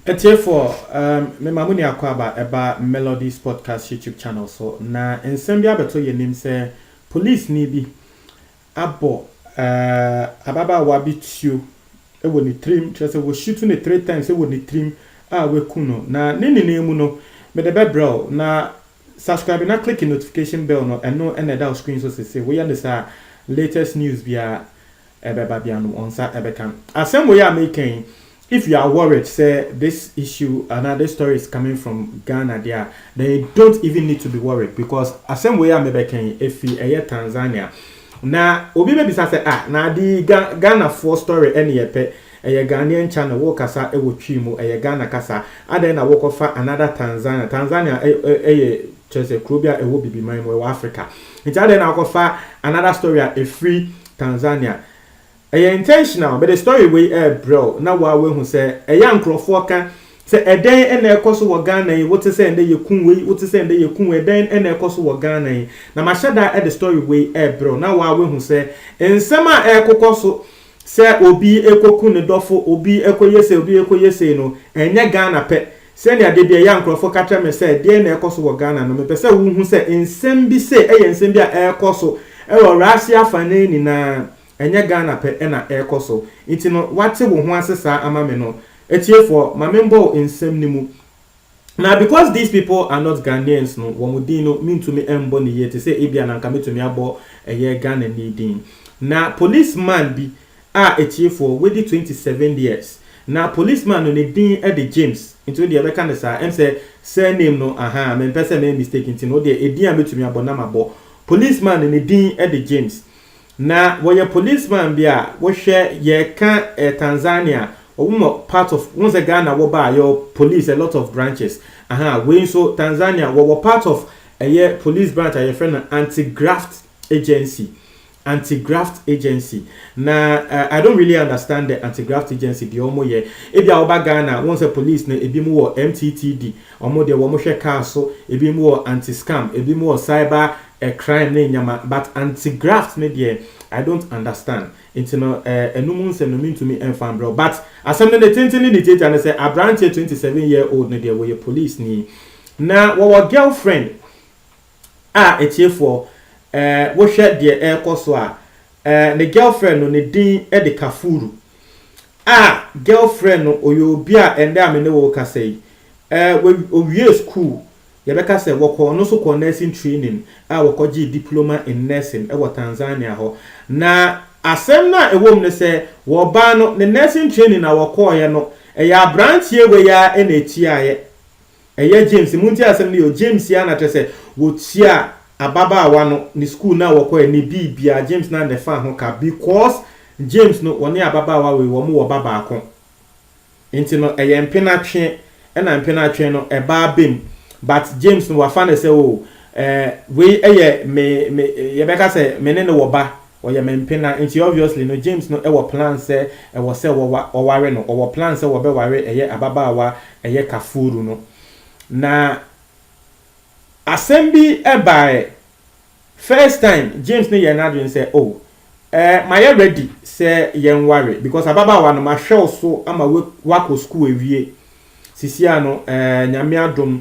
Therefore, me mamuni akwaba eba Melodies Podcast YouTube channel so na nsɛm abeto ye nim sɛ police ni bi abo ababa wa bi tuo ewo ni trim kyerɛ wo shoot ne 3 times ewo ni trim a we kuno na ne mu no me de bebro na subscribe na click the notification bell no eno ena da screen so say we understand latest news via ebeba bia no onsa ebeka asem we are making. If you are worried, say this issue, another story is coming from Ghana there, then you don't even need to be worried because as same way I'm making if you Tanzania. Now, Obi be say na the Ghana 4 story any yepe a Ghanaian channel wo kasa e wo twimo e Ghana kasa aden na wo kofa another Tanzania chese krobia e wo bibi man wo Africa. Nti aden na kofa another story a free Tanzania. Intentional, but the story we bro. Now we who say a young crofo say a day and a cost of Ghana, what to say and you kun we, what to say and you kun we then and a cost of Ghana. Now my shada at the story we bro. Now we who say in summer air cocoso say obi eko kun the dofo obi eko yese no and ya Ghana pet. Send ya de young crofo catcher me say dear and a cost of Ghana. No me pesa who say in sembi say a and sembia air coso rasia faneni na. Enye Ghana pe ena ekoso nti no wate wo ho asesa amame no etiefo mamembo ensem nimu na because these people are not Ghanaians no wo mudin no mean to me embo ne yete say ebia na nka metumi abo eye Ghana ni din na policeman bi etiefo with 27 years na policeman no ne din e de James into the American sa em say surname no me pese me mistake nti no de edin a metumi abo na mabo policeman ne din e de James. Na woye policeman bia wo hwe ye ka Tanzania owo part of once Ghana wo ba your police a lot of branches we so Tanzania wo part of a police branch a friend anti-graft agency na I don't really understand the anti-graft agency the omo ye e bia wo ba Ghana once a police na ebi mu wo MTTD omo de wo mo hwe car so ebi mu wo anti-scam ebi mu wo cyber a crime ne nyama but anti-graft ne de I don't understand into no enumun se no mean to me enfam bro but asem ne tentini ni tete and say a branch 27-year-old ne de we police ni na wo girlfriend etiefo wo hwe de koso ne girlfriend no ne din de Kafuru girlfriend no oyobi ende amene wo kasei we school yebeka se woko no so ko nursing training woko gi diploma in nursing wo Tanzania ho na asem na ewom ne se wo ba no ne nursing training na woko ye no ya branch ye we ya eneti aye James munti asem ne yo James ya na tese wo tia ababa no ni school na woko e ne bibia James na ne fa ho ka because James no woni ababa we wo mo wo baba akon enti no mpena twe na mpena twe no ba bem. But James no wafane say we me yebeka say menene wo ba o ye mempena nti obviously no James no plan say was say wo ware no o plan say wo be ware ababaawa Kafuru no na assembly by first time James no ye na do say my ready say yen ware because ababaawa no ma hwe so ama wako school ewie sisia no nyame adom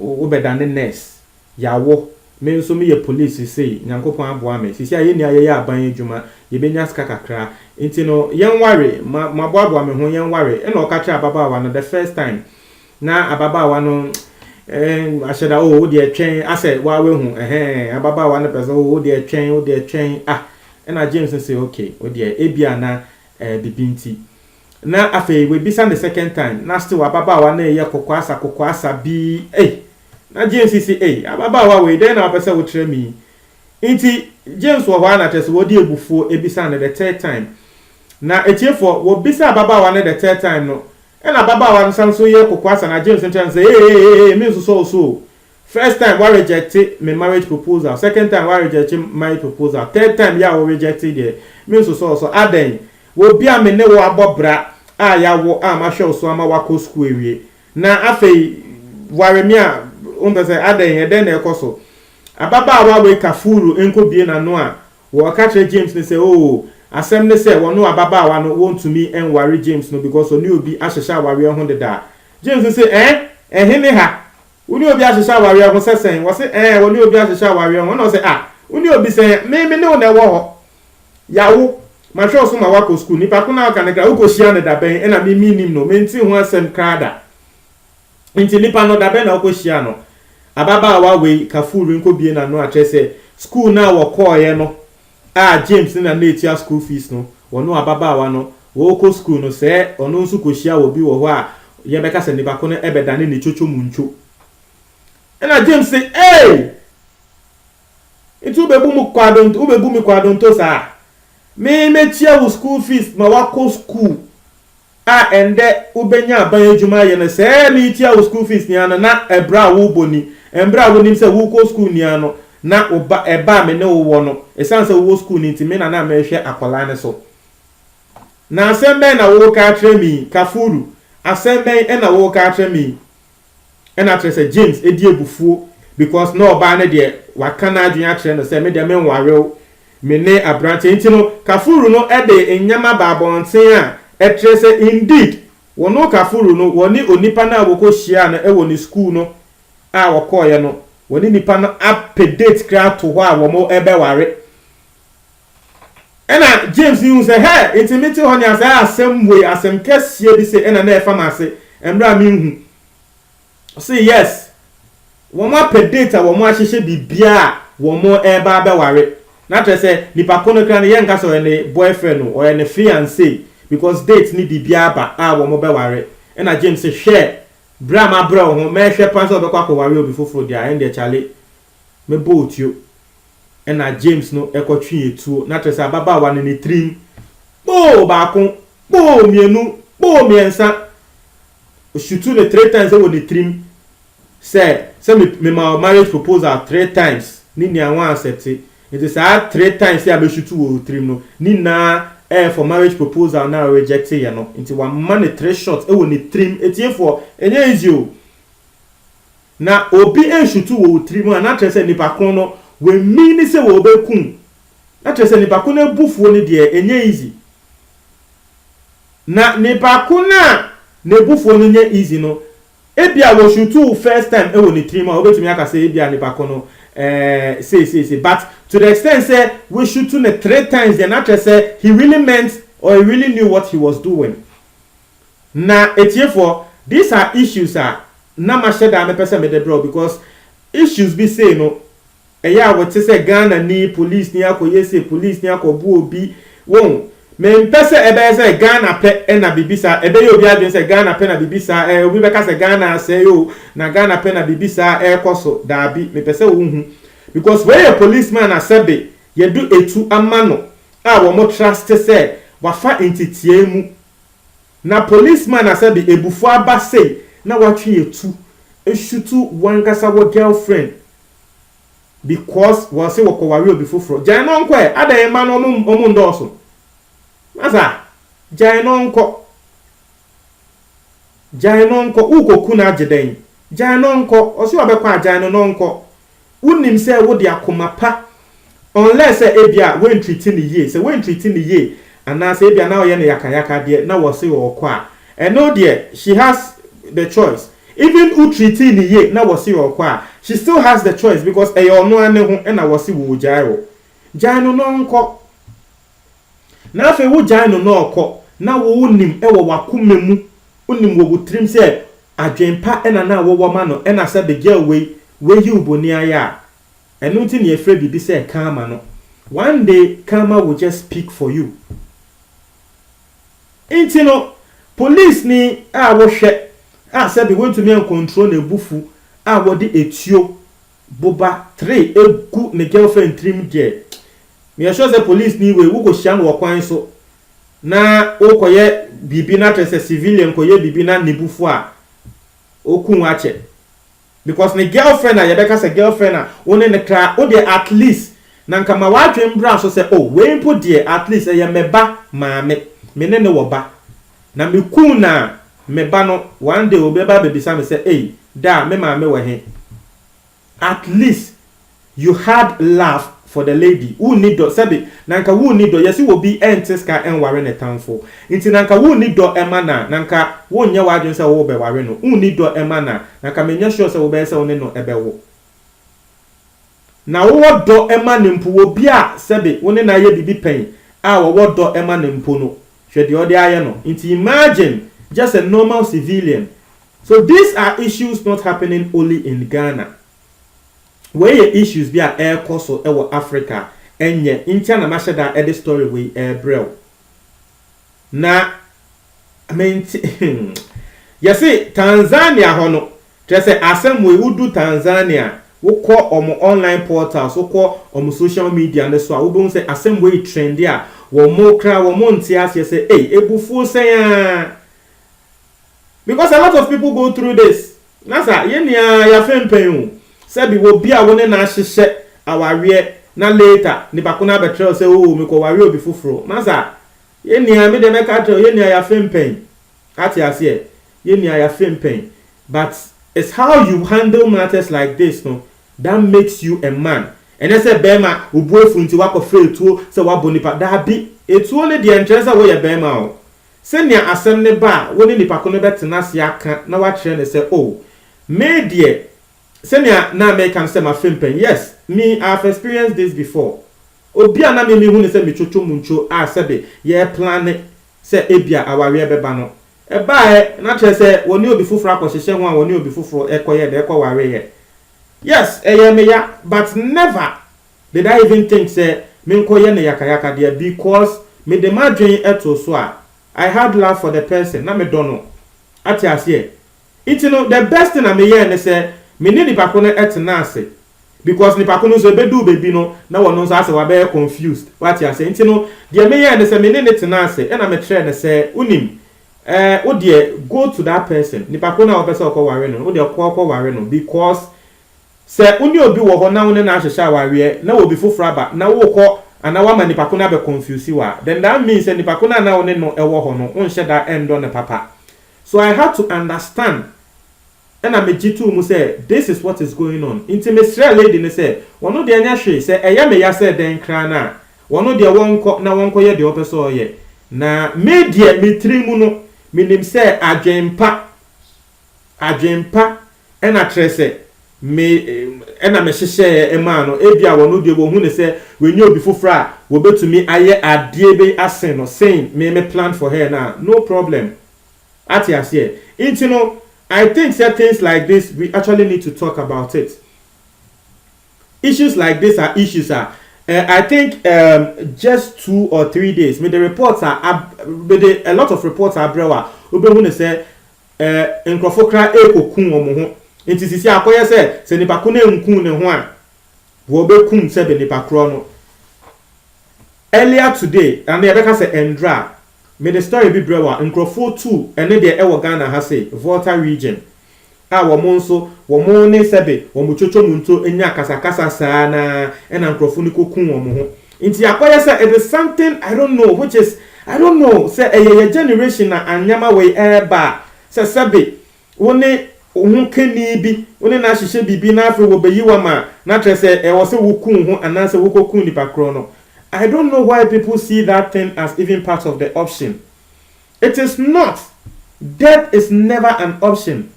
obedane nurse yawo me nso me ye police say nyankopon aboa me sisi aye ni aye aban adwuma ye benya ska kakra enti no yen ware maboaboa me ho yen ware e na okacha ababaawa no the first time na ababaawa no asheda wo de atwen ase wa we hu ababaawa no pese wo de atwen e na James say okay wo de ebia na bibinti na afei we bisa the second time na still ababaawa na ye kokwasa bi na James say ababaawa we den na pese wo kire mi nti James wo hwa na tese wo di ebufuo ebisa na the third time na etiefo wo bisa ababaawa na the third time no na ababaawa no sanso ye kokwasa na James ntran say me so first time we reject my marriage proposal, second time we reject marriage proposal, third time ya we rejected the me so aden wo bia me ne wo abobra ya wo ma show so ama wako school ewie na afei ware mi a say aden den na ekoso ababaawa we Kafuru enko bie na no a wo ka kire James ne say asem ne say wono ababaawa no want to me enware James no because oni obi ahyehya aware ho deda James say hene ha uni obi ahihia aware ho sesen wo say woni obi ahihia aware ho no say uni obi say me ne wo na wo ho yawo ma hwe so ma wako school nipa ko na aka ne kra wo ko hia ne da ben na me nim no menti ho asem krada nti nipa no da ben na wo ko hia no ababa wa we kafuru nko bie na no ache say school na wo call ye no James na etia school fees no wono ababa wa no wo ko school no say ono nso ko hia wo bi wo ho ye beka se nipa ko no ebedane ne chocho muncho na James say itu bebu mi kwadon to sa me tia wo school fees ma wa ko school ende ubenya ban adwuma ye no say me tia wo school fees ni ana na ebra wo boni embra wo nim say wo ko school ni ano na oba eba me ne wo no esanse wo school ni ntime na me hwe akola ne so na asembe na wo ka tremi kafuru asembe na wo ka tremi na trese James edi ebufuo because no oba ne de wakana adwun akere no say me de me nware me ne abrante ntino kafuru no ede enyama babonten trese indeed wono kafuru no woni onipa na wo ko hia na e woni school no wo koye no woni nipa no apedate kra to ho wo mo ebe ware ena James you say hey intimate ho ni asem we asem kesie bi say ena na e famase embra mi hu say yes wo mo apedate wo mo ahihye bibia wo mo eba be ware na tre say nipa kono kra ne ye nka so ne boyfriend no or ne fiancé because date ni bibia ba wo mo be ware ena James say share Brama bro ho me hwe pan so be kwa ware obi foforo dia ende chale me boatio na James no ekotwe etuo na tresa baba wa ne trim bo ba ko bo mienu bo miensa oshutu ne 3 times e wo ne trim say me my marriage proposal 3 times ni ni anwa accept it is 3 times ya be shutu wo trim no ni na for marriage proposal na reject ye no nti wa man 3 shots e wo ni trim etie for enye easy o na obi shutu wo trim na trese nipa kon no we mean se wo be kun na trese nipa kon na bufuo ni de enye easy na nipa kon na bufuo ni nye easy no ebia wo shutu first time e wo ni trim o betumi aka se ebia nipa kon no say but to the extent say we shoot to 3 times the actress say he really meant or he really knew what he was doing na etiefo these are issues na ma sheda me person me de bro because issues be say no eya what say Ghana ni police ni akoye say police ni akobu obi won me pese ebe say Ghana pe na bibisa ebe yo obi adwen say Ghana pe na bibisa obi be ka say Ghana say yo na Ghana pe na bibisa koso dabi me pese wo hu because where a policeman asebe ye do etu amano wo mo trust say wafa entitie mu na policeman asebe ebufu aba say na watwe etu eshutu wankasa wo girlfriend because was say wo ko ware obi foforo jan no nko adan ma no omu ndoso asa jan no nko ukoku na ageden jan no nko o se obekwa jan no nko unim se wo de akomapa unless ebia when treating the ye say when treating the ye and na say ebia na oye na yakayaka de na wo se wo kwa no there she has the choice even who treating the ye na wo se wo kwa she still has the choice because e ono ane ho na wo se wo jairo jaino no nko na afi wo jaino no okọ na wo unim e wo wakomemu unim wo butrim se adwempa na wo wo ma no na say the girl we you boni aya enu nti ne efre bibi say karma no one day karma will just speak for you inti no police ni wo hwe say be want to me control na bufu wo de etuo boba 3 egu ne girlfriend trim there me sure say police ni we go hyan wo kwan so na okoye bibi na trese civilian koye bibi na nebufu okun ache because the girlfriend yebeka say girlfriend one ne kra o dey at least na nka ma wadwen bra so say oh we put there at least ye meba maame me ne wo ba na me kun na meba no one day obeba baby sam say hey da me maame wo he at least you had love for the lady who need do sabi nanka who need do yesi will be entiska enware ne tamfo nti nanka who need do emana nanka wo nya wadwen se wo be ware no who need do emana nanka menya sure se wo be se wo ne no ebewo na wo do emane mpo wo bia sabi wo ne na ye bibi pen a wo do emane mpo no hwe de ode aye no nti imagine just a normal civilian. So these are issues not happening only in Ghana. Where your issues be a air course or Africa and yet in China mashada edit story we bro. Na I mean you see Tanzania hono just say asem we would do Tanzania we call on online portals we call on social media and so we don't say asem we trend there wo mo kra wo mo ntia say hey ebufu say because a lot of people go through this. Nasa yenia ya fempen sabi wo bia wo ne na hyehye awawe na later ni bakuna betrel say oh me ko ware obi fufuro. Nasa yenia me de meka tell yenia ya fempen. Ati ase yenia ya fempen. But it's how you handle matters like this no that makes you a man. And I say bema ubuefu nti wako free tuo say wabonipa da bi etuo ne de entrance wo ye bema o. Senya asem ne ba woni nipa ko no betena se aka na wa kire ne se oh me die senya na me kan say ma fempen yes me I've experienced this before obi ana me hu ne se me chocho muncho a sebe ye plan se ebia aware beba no e ba na kire se woni obi fufura akohyehe ho a woni obi fufuro ekoye de ekoware ye yes eye me ya but never did I even think say me nkoye ne yakayaka there because me de madwen eto so a I had love for the person. Na me dono. Ati asiye. Iti no the best thing I me hear ne say me ni nipa ko no etena ase because nipa ko no so bedu baby no na wono so ase wa be confused. What you say? Iti no the me hear ne say me ni tena ase e na me try ne say unim wo de go to that person. Nipa ko na wo person ko ware no. Wo de ko ware no because say uni obi wo ho na wo ne na ahyehyɛ ware na wo bi fufura ba na wo ko ana wa mani pakuna be confuse wa then that means ni pakuna na one no ewo ho no unhye da end on papa. So I had to understand and I mejitu mu say this is what is going on. Intimacy lady ne say wono de anya hwe say eya me ya say den kra na wono de wonko na wonko ye de opeso ye na media metrimu no minim say adwempa and atrese me ena me hyehye ema no ebia wono de wo hu ne se wenye obi fofra wo betumi aye ade be asen no saying me plan for her now no problem ati ase it you know I think certain things like this we actually need to talk about it. Issues like this are issues I think just 2 or 3 days me the reports are a lot of reports are brewa obi hu ne se nkrofokra ekokun omo ho inti sisi akoye se nipa ko na nkun ne ho a wo be kum se be nipa kro no earlier today and they beka say Endra me the story be brewa nkrofo 2 ene de e wo Ghana ha say Volta region a wo mo nso wo mo ne sebe wo mo chocho munto enya kasakasa saa na ena nkrofo ni kokun wo mo ho inti akoye say it is something I don't know which is I don't know say a generation na anyama we eba say sebe woni ohun keni bi woni na hyehye bibi na afi wo beyiwa ma na trese e wo se wo kun ho ananse wo kokun nipa kro no. I don't know why people see that thing as even part of the option. It is not. Death is never an option.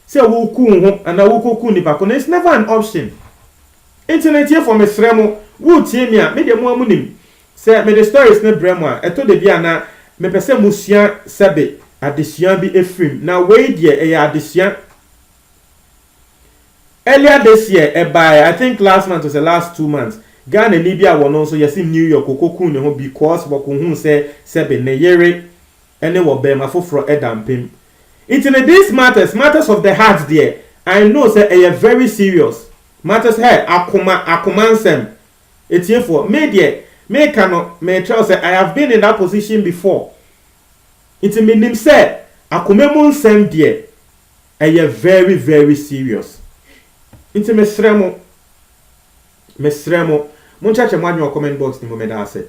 Say wo kun ho ana wo kokun nipa kro no, it's never an option. Internet here for me sremo wo tie mi a me de mo amunim say me the stories ne bremo a eto de bia na me pese musua sebe adesua bi efrim na we de e adesua. Earlier this year, I think last month was the last 2 months, Ghana and Libya were also yes in New York, Kokokun, because Bokuhun say Sebe Neyere, and they were Bema for Edam Pim. Internet these matters of the heart there. I know say they are very serious. Matters here, Akumansem. It's here for media. May cannot may tell say I have been in that position before. It's meaning say Akumansem there. They are very, very serious. Inti mesremo munchache mwanyo wa comment box ni momeda ase